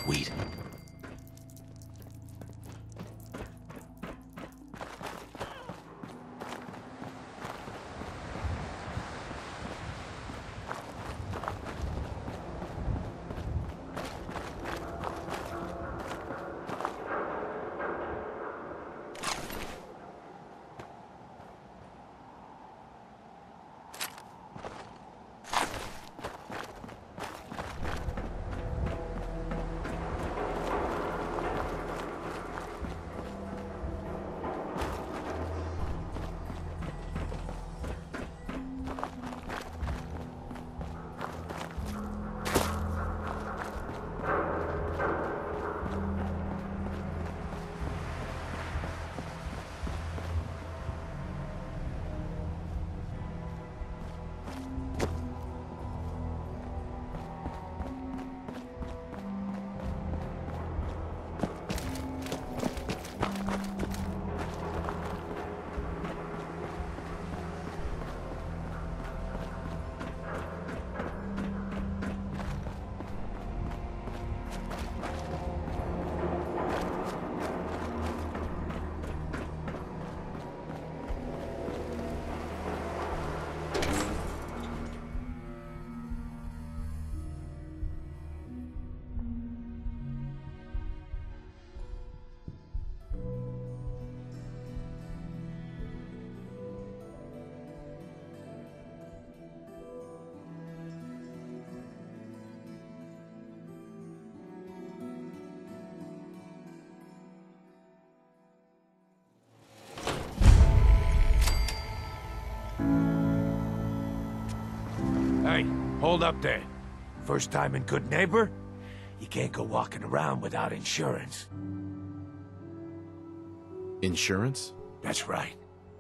Sweet. Hey, hold up there. First time in Good Neighbor? You can't go walking around without insurance. Insurance? That's right.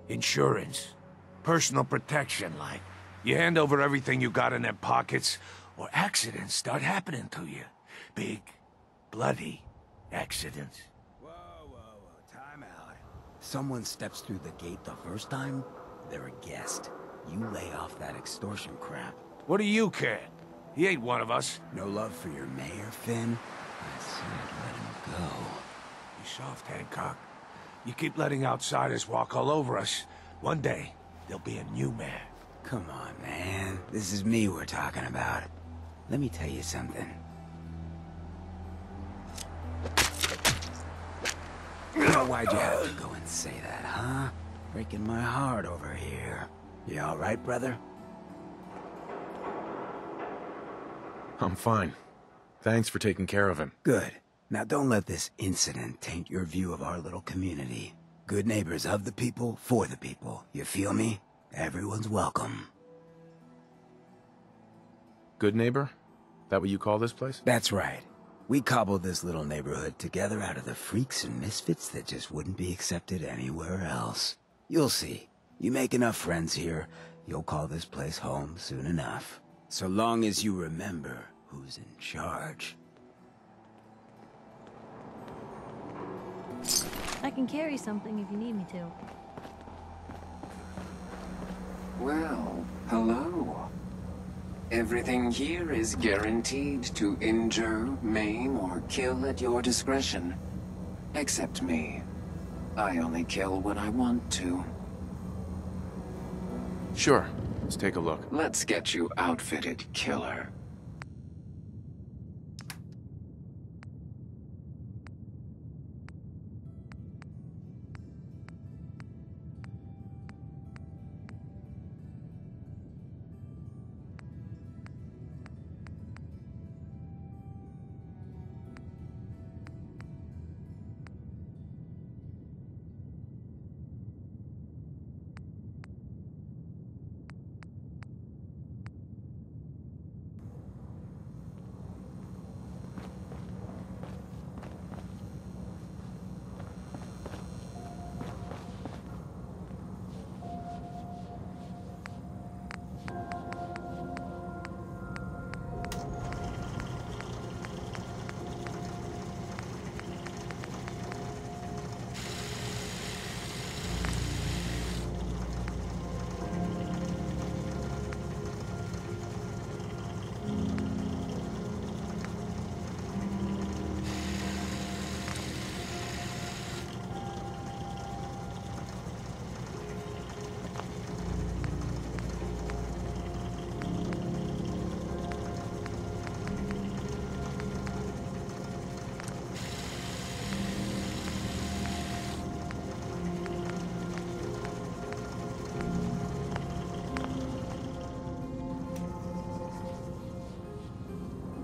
Insurance. Personal protection, like. You hand over everything you got in them pockets, or accidents start happening to you. Big, bloody accidents. Whoa, time out. Someone steps through the gate the first time, they're a guest. You lay off that extortion crap. What do you care? He ain't one of us. No love for your mayor, Finn? I said let him go. Be soft, Hancock. You keep letting outsiders walk all over us. One day, there'll be a new mayor. Come on, man. This is me we're talking about. Let me tell you something. Why'd you have to go and say that, huh? Breaking my heart over here. You all right, brother? I'm fine. Thanks for taking care of him. Good. Now don't let this incident taint your view of our little community. Good neighbors of the people, for the people. You feel me? Everyone's welcome. Good neighbor? That what you call this place? That's right. We cobbled this little neighborhood together out of the freaks and misfits that just wouldn't be accepted anywhere else. You'll see. You make enough friends here, you'll call this place home soon enough. So long as you remember who's in charge. I can carry something if you need me to. Well, hello. Everything here is guaranteed to injure, maim, or kill at your discretion. Except me. I only kill when I want to. Sure. Let's take a look. Let's get you outfitted, killer.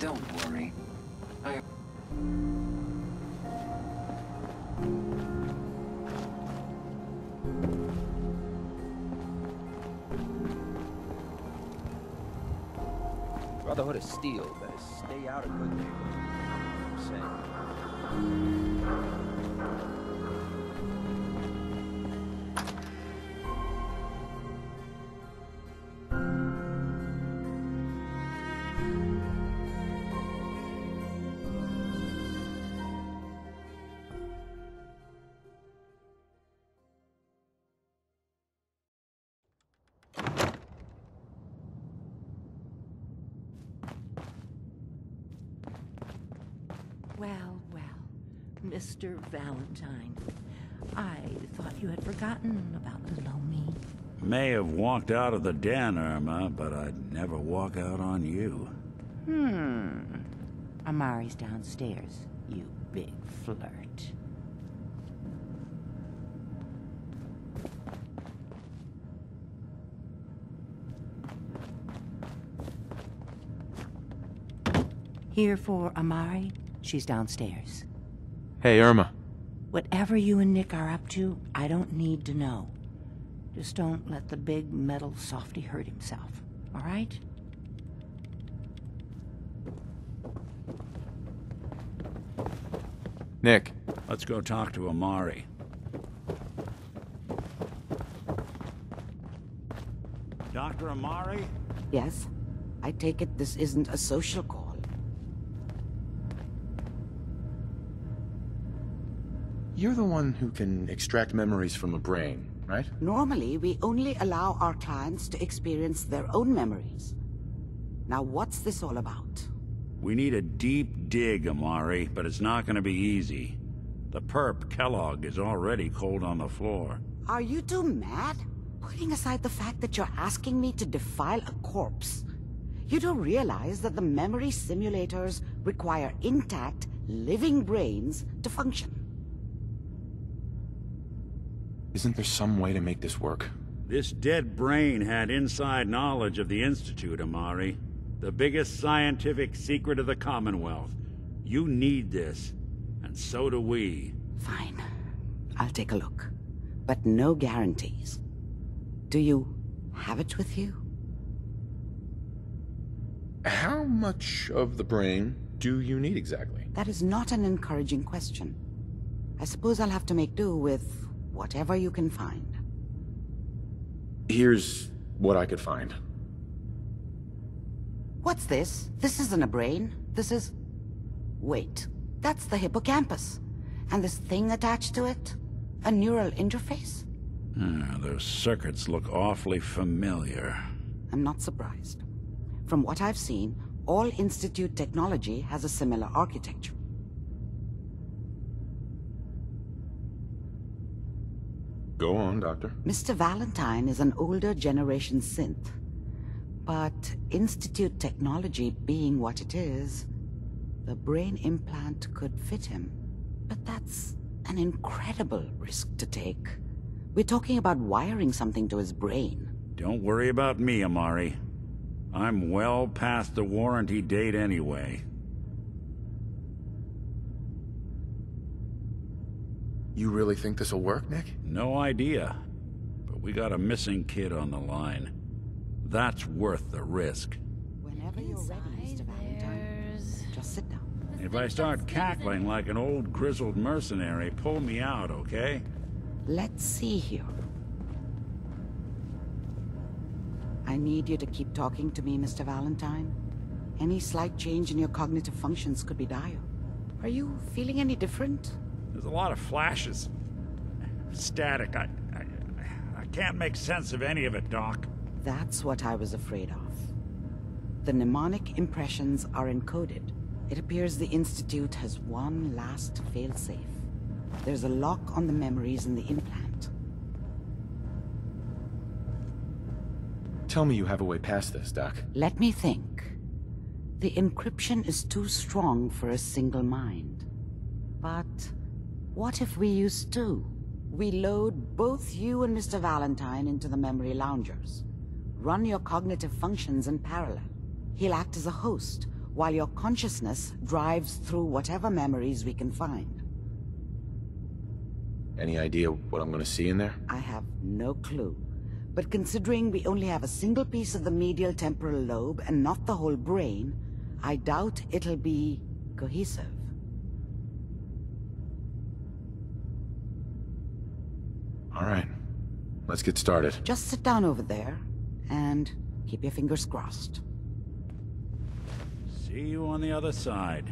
Don't worry. Brotherhood of Steel better stay out of good neighborhood. I'm saying. Well, well, Mr. Valentine. I thought you had forgotten about little old me. May have walked out of the den, Irma, but I'd never walk out on you. Amari's downstairs, you big flirt. Here for Amari? She's downstairs. Hey, Irma. Whatever you and Nick are up to, I don't need to know. Just don't let the big metal softy hurt himself, all right? Nick. Let's go talk to Amari. Dr. Amari? Yes? I take it this isn't a social call. You're the one who can extract memories from a brain, right? Normally, we only allow our clients to experience their own memories. Now, what's this all about? We need a deep dig, Amari, but it's not gonna be easy. The perp, Kellogg, is already cold on the floor. Are you two mad? Putting aside the fact that you're asking me to defile a corpse, you do realize that the memory simulators require intact, living brains to function. Isn't there some way to make this work? This dead brain had inside knowledge of the Institute, Amari. The biggest scientific secret of the Commonwealth. You need this, and so do we. Fine. I'll take a look. But no guarantees. Do you have it with you? How much of the brain do you need exactly? That is not an encouraging question. I suppose I'll have to make do with whatever you can find. Here's what I could find. What's this? This isn't a brain. This is... Wait. That's the hippocampus. And this thing attached to it? A neural interface? Those circuits look awfully familiar. I'm not surprised. From what I've seen, all Institute technology has a similar architecture. Go on, Doctor. Mr. Valentine is an older generation synth. But Institute technology being what it is, the brain implant could fit him. But that's an incredible risk to take. We're talking about wiring something to his brain. Don't worry about me, Amari. I'm well past the warranty date anyway. You really think this'll work, Nick? No idea. But we got a missing kid on the line. That's worth the risk. Whenever you're ready, Mr. Valentine, just sit down. If I start cackling like an old grizzled mercenary, pull me out, okay? Let's see here. I need you to keep talking to me, Mr. Valentine. Any slight change in your cognitive functions could be dire. Are you feeling any different? There's a lot of flashes. Static. I can't make sense of any of it, Doc. That's what I was afraid of. The mnemonic impressions are encoded. It appears the Institute has one last failsafe. There's a lock on the memories in the implant. Tell me you have a way past this, Doc. Let me think. The encryption is too strong for a single mind. But what if we use two? We load both you and Mr. Valentine into the memory loungers. Run your cognitive functions in parallel. He'll act as a host, while your consciousness drives through whatever memories we can find. Any idea what I'm gonna see in there? I have no clue. But considering we only have a single piece of the medial temporal lobe and not the whole brain, I doubt it'll be cohesive. All right, let's get started. Just sit down over there and keep your fingers crossed. See you on the other side.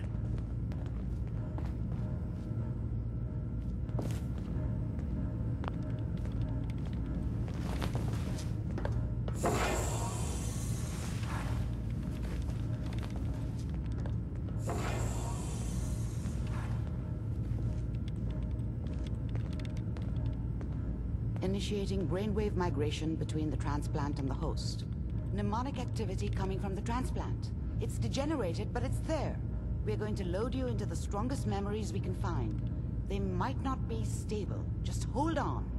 Initiating brainwave migration between the transplant and the host. Mnemonic activity coming from the transplant. It's degenerated, but it's there. We're going to load you into the strongest memories we can find. They might not be stable. Just hold on.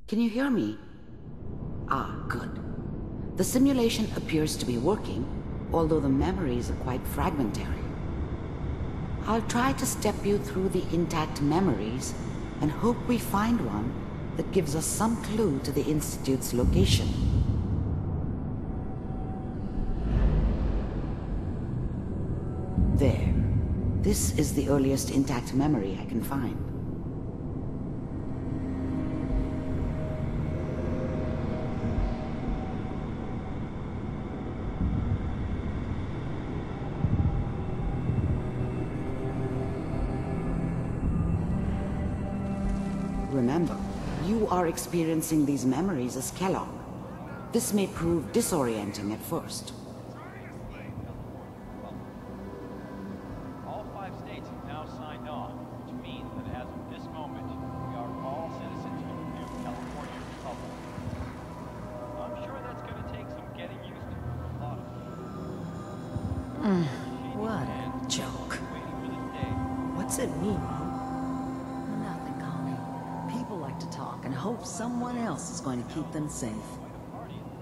Can you hear me? Ah, good. The simulation appears to be working, although the memories are quite fragmentary. I'll try to step you through the intact memories and hope we find one that gives us some clue to the Institute's location. There. This is the earliest intact memory I can find. Remember, you are experiencing these memories as Kellogg. This may prove disorienting at first. All 5 states have now signed on, which means that as of this moment, we are all citizens of the new California Republic. I'm sure that's going to take some getting used to for a lot of people. What a joke. What's it mean, Mom? Nothing, Connie. People like to talk and hope someone else is going to keep them safe.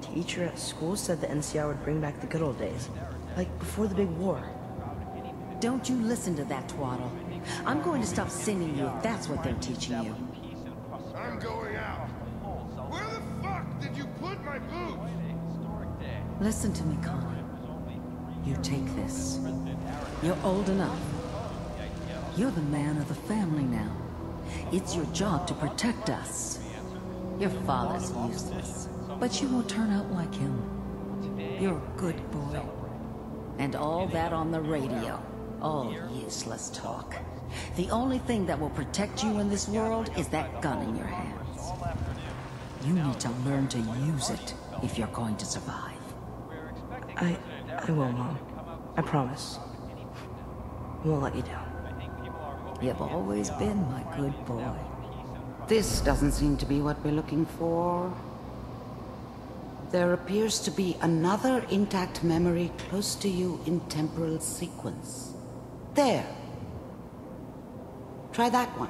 Teacher at school said the NCR would bring back the good old days, like before the big war. Don't you listen to that twaddle. I'm going to stop singing you if that's what they're teaching you. I'm going out. Where the fuck did you put my boots? Listen to me, Connie. You take this. You're old enough. You're the man of the family now. It's your job to protect us. Your father's useless, but you won't turn out like him. You're a good boy. And all that on the radio. All useless talk. The only thing that will protect you in this world is that gun in your hands. You need to learn to use it if you're going to survive. I will, Mom. I promise. I won't let you down. You've always been my good boy. This doesn't seem to be what we're looking for. There appears to be another intact memory close to you in temporal sequence. There. Try that one.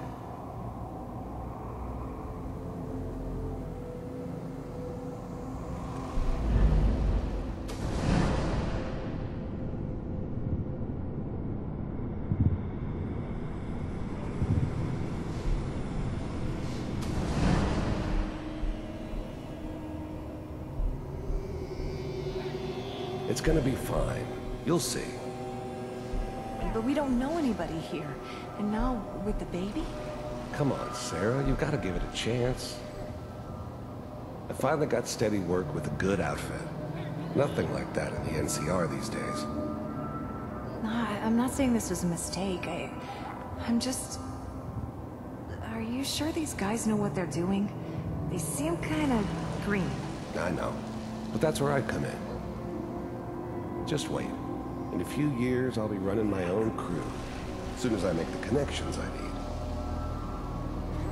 It's gonna be fine. You'll see. But we don't know anybody here. And now, with the baby? Come on, Sarah. You've got to give it a chance. I finally got steady work with a good outfit. Nothing like that in the NCR these days. No, I'm not saying this was a mistake. I'm just... Are you sure these guys know what they're doing? They seem kind of green. I know. But that's where I come in. Just wait. In a few years, I'll be running my own crew. As soon as I make the connections I need.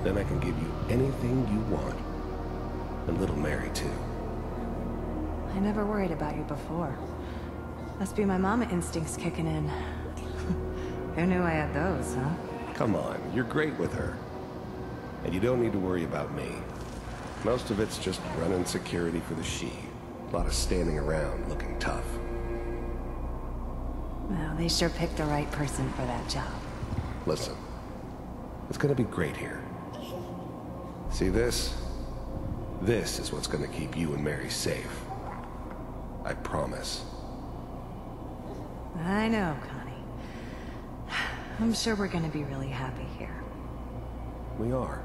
Then I can give you anything you want. And little Mary, too. I never worried about you before. Must be my mama instincts kicking in. Who knew I had those, huh? Come on, you're great with her. And you don't need to worry about me. Most of it's just running security for the She. A lot of standing around looking tough. Well, they sure picked the right person for that job. Listen, it's gonna be great here. See this? This is what's gonna keep you and Mary safe. I promise. I know, Connie. I'm sure we're gonna be really happy here. We are.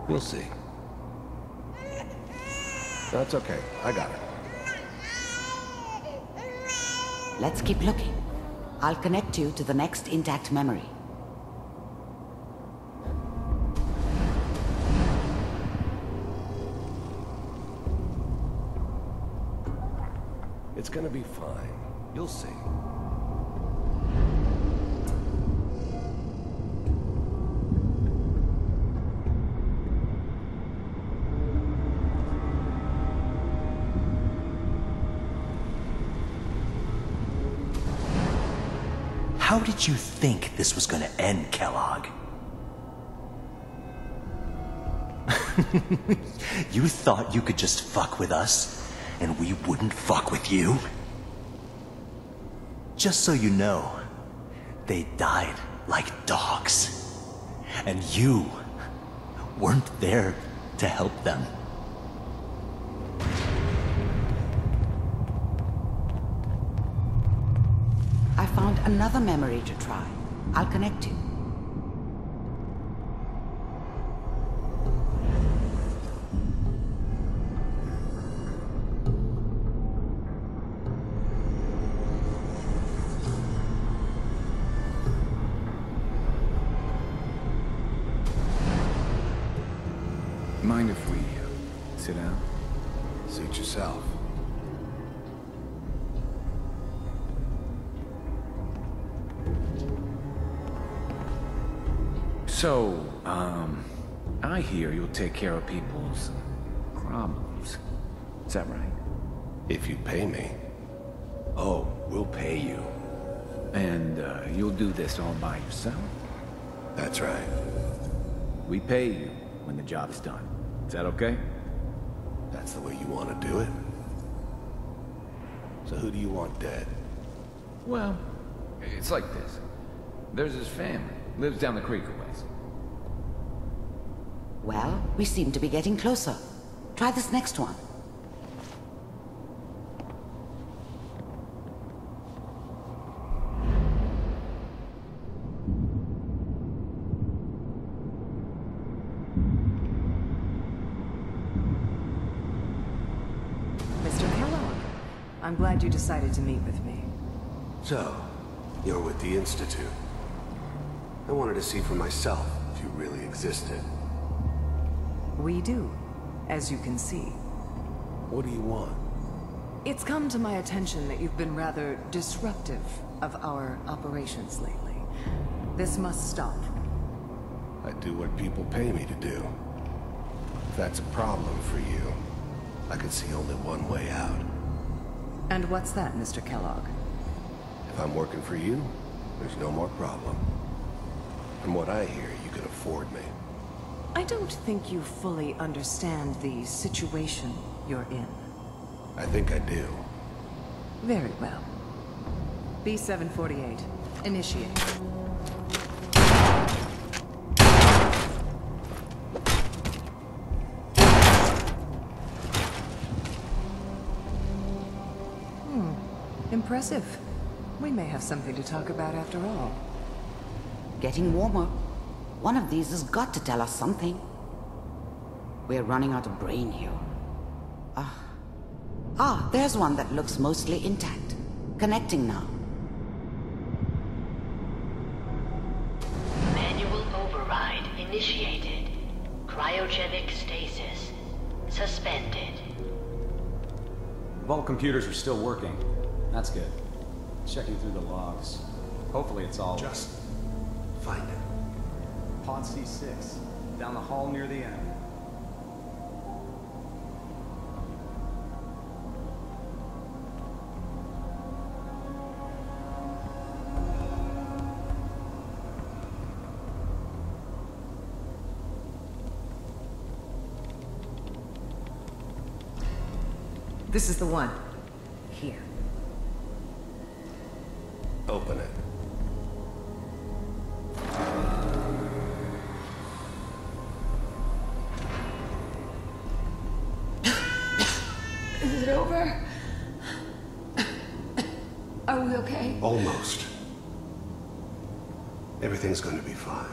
We'll see. That's okay. I got it. Let's keep looking. I'll connect you to the next intact memory. It's gonna be fine. You'll see. How did you think this was gonna end, Kellogg? You thought you could just fuck with us, and we wouldn't fuck with you? Just so you know, they died like dogs. And you weren't there to help them. I found another memory to try. I'll connect you. Mind if we sit down? Suit yourself. So, I hear you'll take care of people's problems. Is that right? If you pay me. Oh, we'll pay you. And, you'll do this all by yourself? That's right. We pay you when the job's done. Is that okay? That's the way you want to do it? So who do you want dead? Well, it's like this. There's his family. Lives down the creek a ways. Well, we seem to be getting closer. Try this next one. Mr. Kellogg, I'm glad you decided to meet with me. So, you're with the Institute. I wanted to see for myself if you really existed. We do, as you can see. What do you want? It's come to my attention that you've been rather disruptive of our operations lately. This must stop. I do what people pay me to do. If that's a problem for you, I could see only one way out. And what's that, Mr. Kellogg? If I'm working for you, there's no more problem. From what I hear, you can afford me. I don't think you fully understand the situation you're in. I think I do. Very well. B-748, initiate. Impressive. We may have something to talk about after all. Getting warmer. One of these has got to tell us something. We're running out of brain here. There's one that looks mostly intact. Connecting now. Manual override initiated. Cryogenic stasis suspended. Vault computers are still working. That's good. Checking through the logs. Hopefully it's all... Just find it. Pod C6. Down the hall near the end. This is the one. Here. Open it. Is it over? Are we okay? Almost. Everything's going to be fine.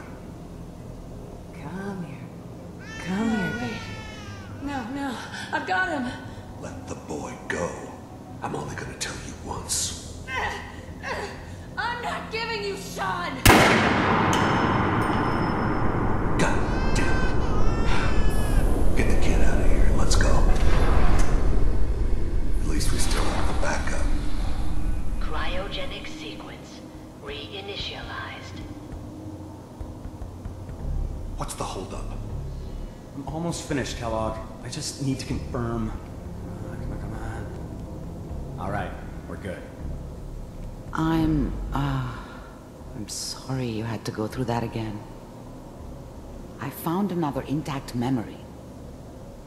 Come here. Come here, baby. No. I've got him. Let the boy go. I'm only going to tell you once. I'm not giving you Sean! God damn it. Get the kid out of here. Let's go. At least we still have the backup. Cryogenic sequence reinitialized. What's the holdup? I'm almost finished, Kellogg. I just need to confirm. Come on. All right, we're good. I'm sorry you had to go through that again. I found another intact memory.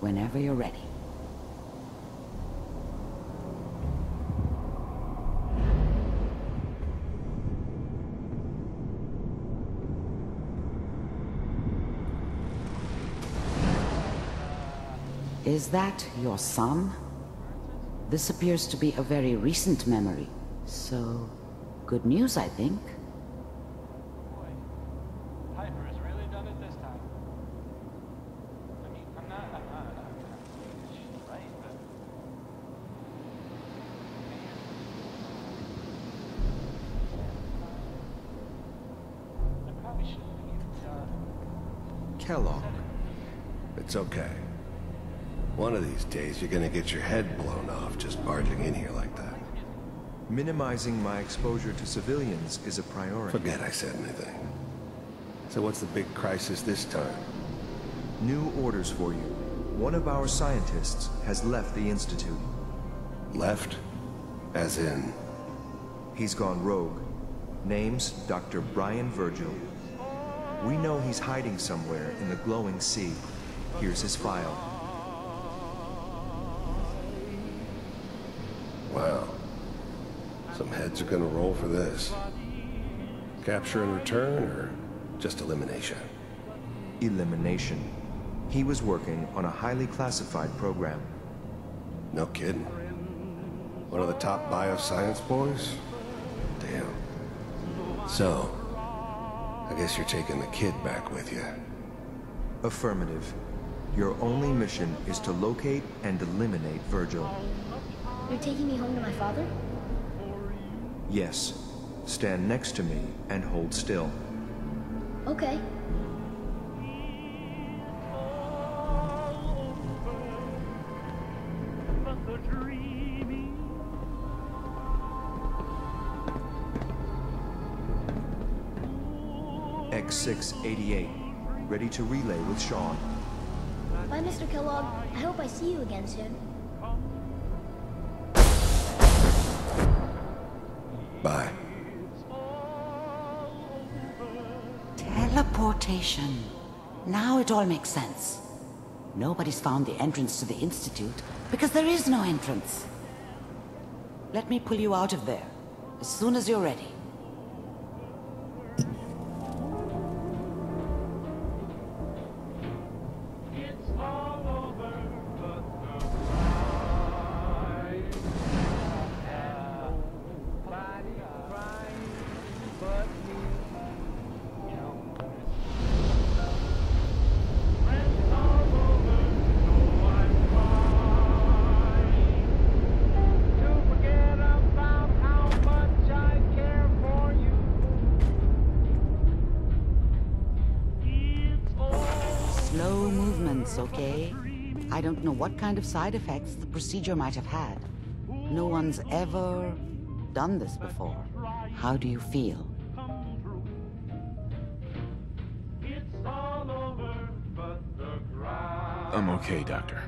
Whenever you're ready. Is that your son? This appears to be a very recent memory, so good news, I think. Piper has really done it this time. I mean, I'm not she's right, but... I probably shouldn't be, Kellogg. It's okay. One of these days, you're gonna get your head blown off just barging in here like that. Minimizing my exposure to civilians is a priority. Forget I said anything. So what's the big crisis this time? New orders for you. One of our scientists has left the Institute. Left? As in? He's gone rogue. Name's Dr. Brian Virgil. We know he's hiding somewhere in the glowing sea. Here's his file. Wow. Some heads are gonna roll for this. Capture and return, or just elimination? Elimination. He was working on a highly classified program. No kidding. One of the top bioscience boys? Damn. So, I guess you're taking the kid back with you. Affirmative. Your only mission is to locate and eliminate Virgil. You're taking me home to my father? Yes. Stand next to me and hold still. Okay. X688. Ready to relay with Sean. Bye, Mr. Kellogg. I hope I see you again soon. Bye. Teleportation. Now it all makes sense. Nobody's found the entrance to the Institute because there is no entrance. Let me pull you out of there as soon as you're ready. Slow movements, okay? I don't know what kind of side effects the procedure might have had. No one's ever done this before. How do you feel? I'm okay, Doctor.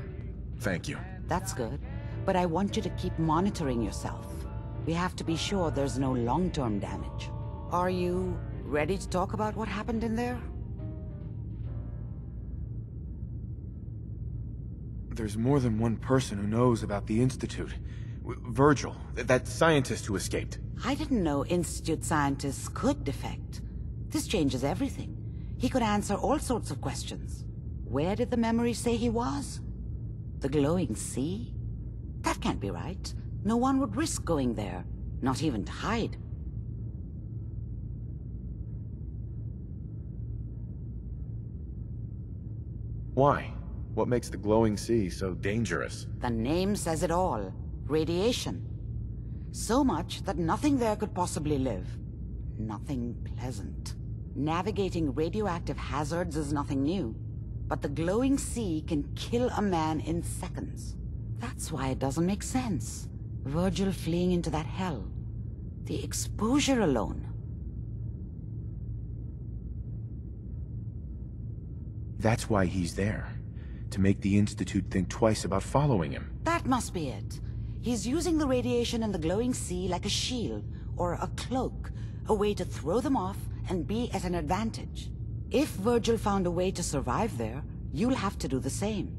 Thank you. That's good. But I want you to keep monitoring yourself. We have to be sure there's no long-term damage. Are you ready to talk about what happened in there? There's more than one person who knows about the Institute. Virgil, that scientist who escaped. I didn't know Institute scientists could defect. This changes everything. He could answer all sorts of questions. Where did the memory say he was? The glowing sea? That can't be right. No one would risk going there, not even to hide. Why? What makes the glowing sea so dangerous? The name says it all. Radiation. So much that nothing there could possibly live. Nothing pleasant. Navigating radioactive hazards is nothing new. But the glowing sea can kill a man in seconds. That's why it doesn't make sense. Virgil fleeing into that hell. The exposure alone. That's why he's there. To make the Institute think twice about following him. That must be it. He's using the radiation in the glowing sea like a shield, or a cloak, a way to throw them off and be at an advantage. If Virgil found a way to survive there, you'll have to do the same.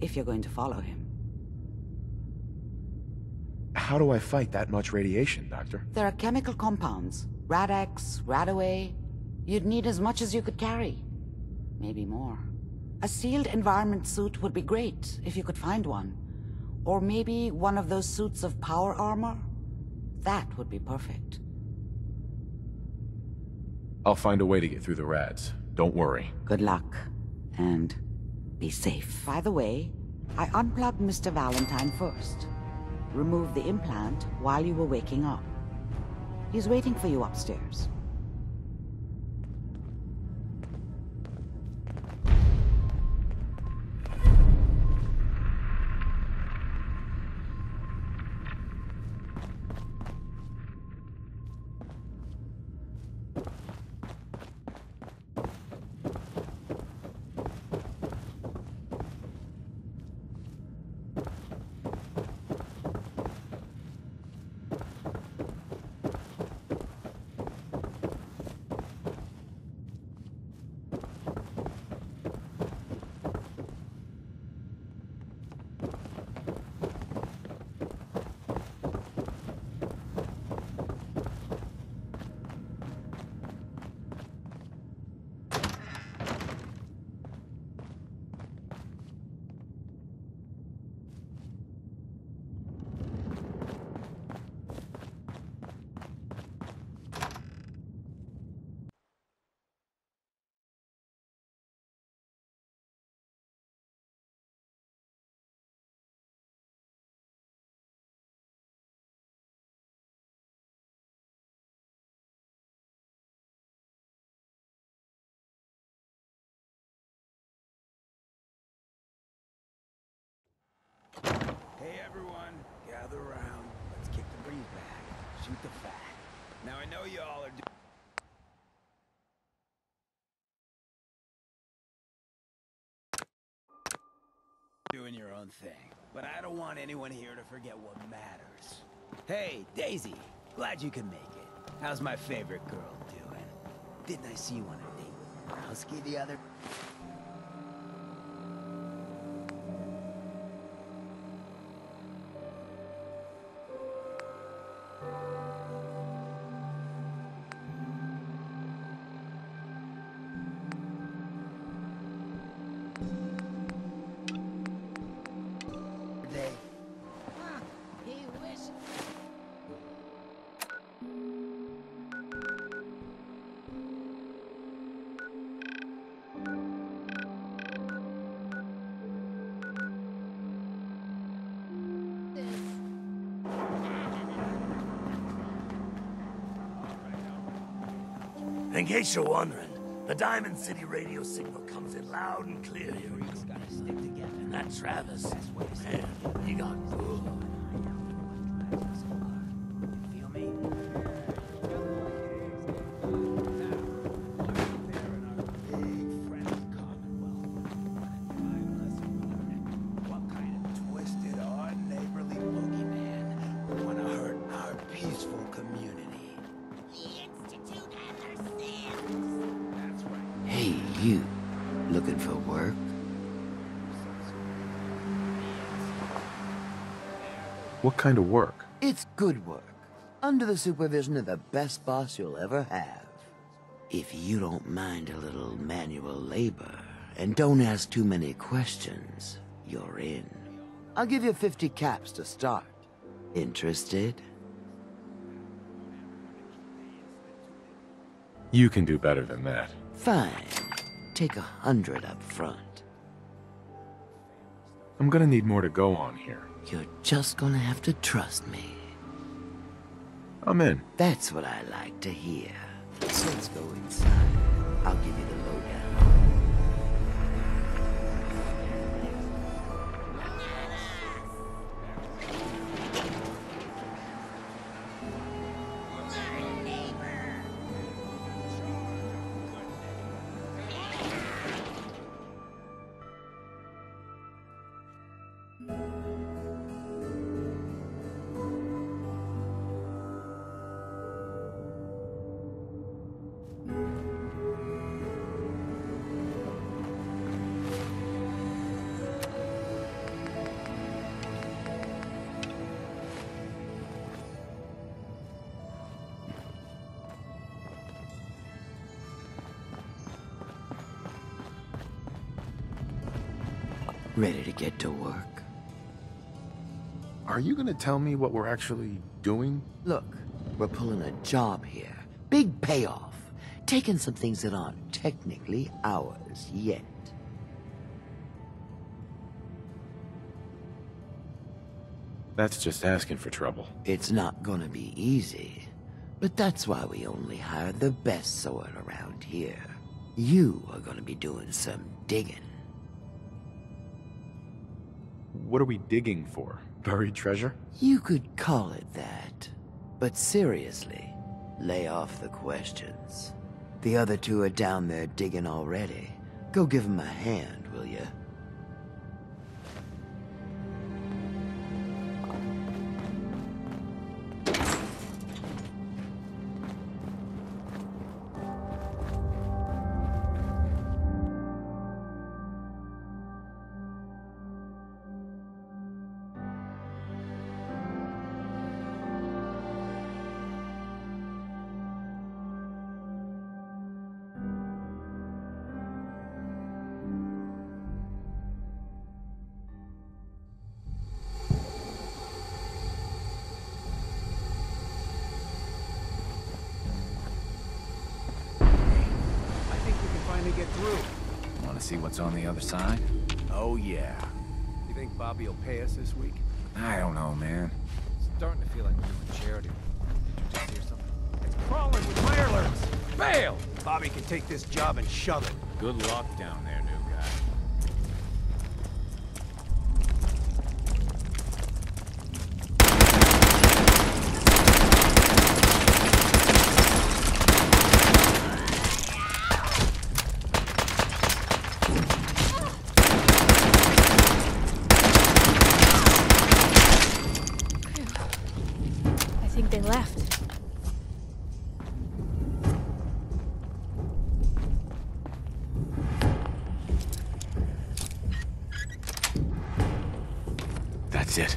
If you're going to follow him. How do I fight that much radiation, Doctor? There are chemical compounds. Rad-X, Radaway. You'd need as much as you could carry. Maybe more. A sealed environment suit would be great, if you could find one. Or maybe one of those suits of power armor? That would be perfect. I'll find a way to get through the rads. Don't worry. Good luck. And be safe. By the way, I unplugged Mr. Valentine first. Removed the implant while you were waking up. He's waiting for you upstairs. Hey everyone, gather around. Let's kick the breeze back. Shoot the fat. Now I know y'all are doing your own thing, but I don't want anyone here to forget what matters. Hey, Daisy, glad you can make it. How's my favorite girl doing? Didn't I see you on a date with Browski the other... In case you're wondering, the Diamond City radio signal comes in loud and clear here. And that Travis, man, he got good. Hey, you. Looking for work? What kind of work? It's good work, under the supervision of the best boss you'll ever have. If you don't mind a little manual labor, and don't ask too many questions, you're in. I'll give you 50 caps to start. Interested? You can do better than that. Fine. Take 100 up front. I'm gonna need more to go on here. You're just gonna have to trust me. I'm in. That's what I like to hear. So let's go inside. I'll give you the lowdown. Ready to get to work? Are you gonna tell me what we're actually doing? Look, we're pulling a job here. Big payoff. Taking some things that aren't technically ours yet. That's just asking for trouble. It's not gonna be easy. But that's why we only hire the best sort around here. You are gonna be doing some digging. What are we digging for? Buried treasure? You could call it that. But seriously, lay off the questions. The other two are down there digging already. Go give them a hand, will you? Get through. Want to see what's on the other side? Oh, yeah. You think Bobby will pay us this week? I don't know, man. Starting to feel like we're doing charity. Did you just hear something? It's crawling with mirelets! Bail! Bobby can take this job and shove it. Good luck down there, new guy. They left. That's it.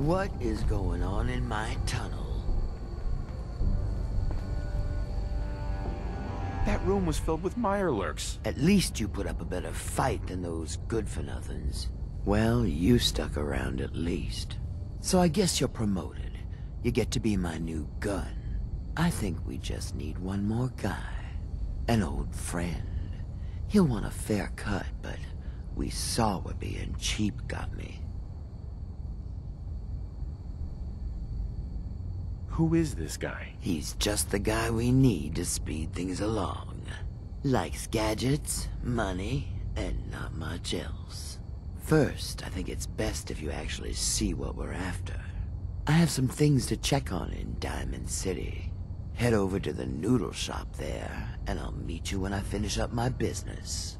What is going on in my tunnel? That room was filled with Mirelurks. At least you put up a better fight than those good-for-nothings. Well, you stuck around at least. So I guess you're promoted. You get to be my new gun. I think we just need one more guy. An old friend. He'll want a fair cut, but we saw what being cheap got me. Who is this guy? He's just the guy we need to speed things along. Likes gadgets, money, and not much else. First, I think it's best if you actually see what we're after. I have some things to check on in Diamond City. Head over to the noodle shop there, and I'll meet you when I finish up my business.